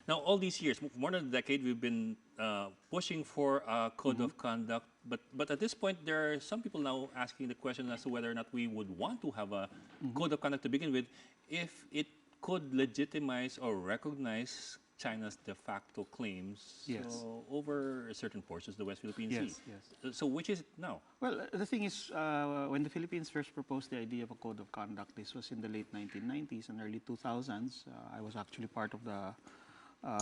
Now, all these years, more than a decade, we've been pushing for a code of conduct. But at this point, there are some people now asking the question as to whether or not we would want to have a code of conduct to begin with, if it could legitimize or recognize China's de facto claims over certain portions of the West Philippine Sea. So which is it now? Well, the thing is, when the Philippines first proposed the idea of a code of conduct, this was in the late 1990s and early 2000s. I was actually part of the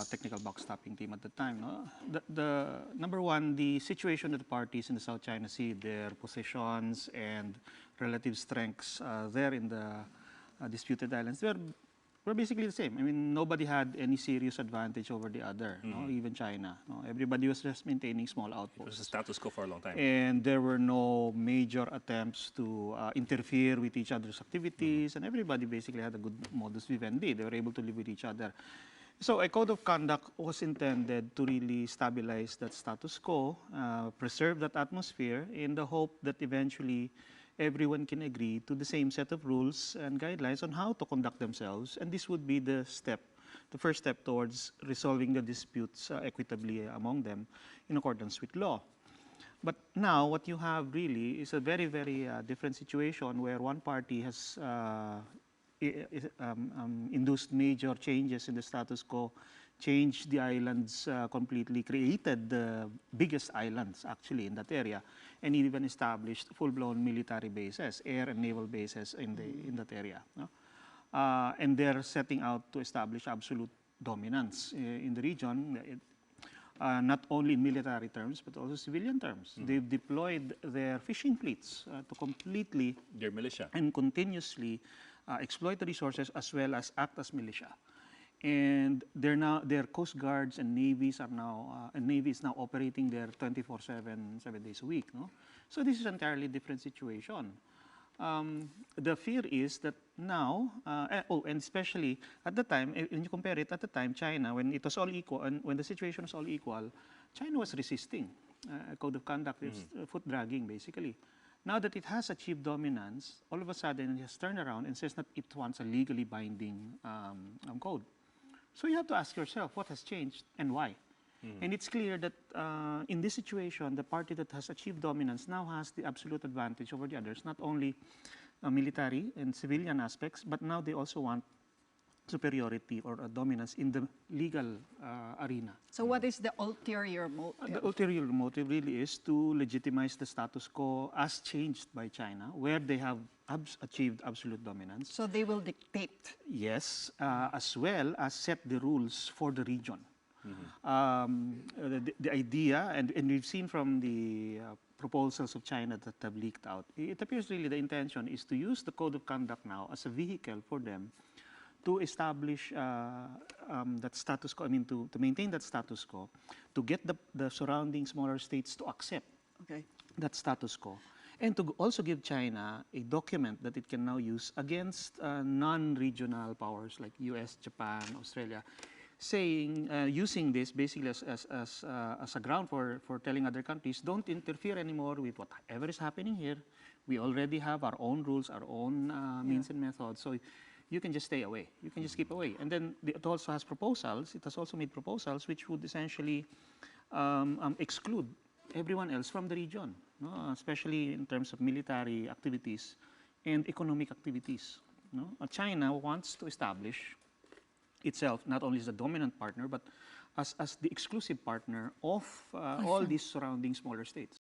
technical backstopping team at the time. No? The number one, the situation of the parties in the South China Sea, their positions and relative strengths there in the disputed islands, were basically the same. I mean, nobody had any serious advantage over the other, no? Even China. No? Everybody was just maintaining small outposts. It was a status quo for a long time. And there were no major attempts to interfere with each other's activities, and everybody basically had a good modus vivendi. They were able to live with each other. So a code of conduct was intended to really stabilize that status quo, preserve that atmosphere in the hope that eventually everyone can agree to the same set of rules and guidelines on how to conduct themselves. And this would be the first step towards resolving the disputes equitably among them in accordance with law. But now what you have really is a very, very different situation where one party has induced major changes in the status quo, changed the islands completely, created the biggest islands actually in that area, and even established full-blown military bases, air and naval bases in that area. No? And they're setting out to establish absolute dominance in the region, not only in military terms, but also civilian terms. They've deployed their fishing fleets to completely their militia and continuously exploit the resources as well as act as militia. And their coast guards and navies are now Navy is now operating there 24/7, 7 days a week. No? So this is an entirely different situation. The fear is that now, and especially at the time, when you compare it at the time, China, when it was all equal and when the situation was all equal, China was resisting a code of conduct. It's foot dragging basically. Now that it has achieved dominance, all of a sudden it has turned around and says that it wants a legally binding code. So you have to ask yourself, what has changed and why? And it's clear that in this situation, the party that has achieved dominance now has the absolute advantage over the others, not only military and civilian aspects, but now they also want superiority or dominance in the legal arena. So what is the ulterior motive? The ulterior motive really is to legitimize the status quo as changed by China, where they have achieved absolute dominance. So they will dictate. Yes, as well as set the rules for the region. The idea, and we've seen from the proposals of China that have leaked out, it appears really the intention is to use the code of conduct now as a vehicle for them to establish that status quo, to maintain that status quo, to get the surrounding smaller states to accept that status quo, and to also give China a document that it can now use against non-regional powers like US, Japan, Australia, saying, using this basically as a ground for telling other countries, don't interfere anymore with whatever is happening here. We already have our own rules, our own means and methods. So you can just stay away. You can just keep away. And then it also has proposals. It has also made proposals which would essentially exclude everyone else from the region, no? Especially in terms of military activities and economic activities. No? China wants to establish itself not only as a dominant partner, but as the exclusive partner of all these surrounding smaller states.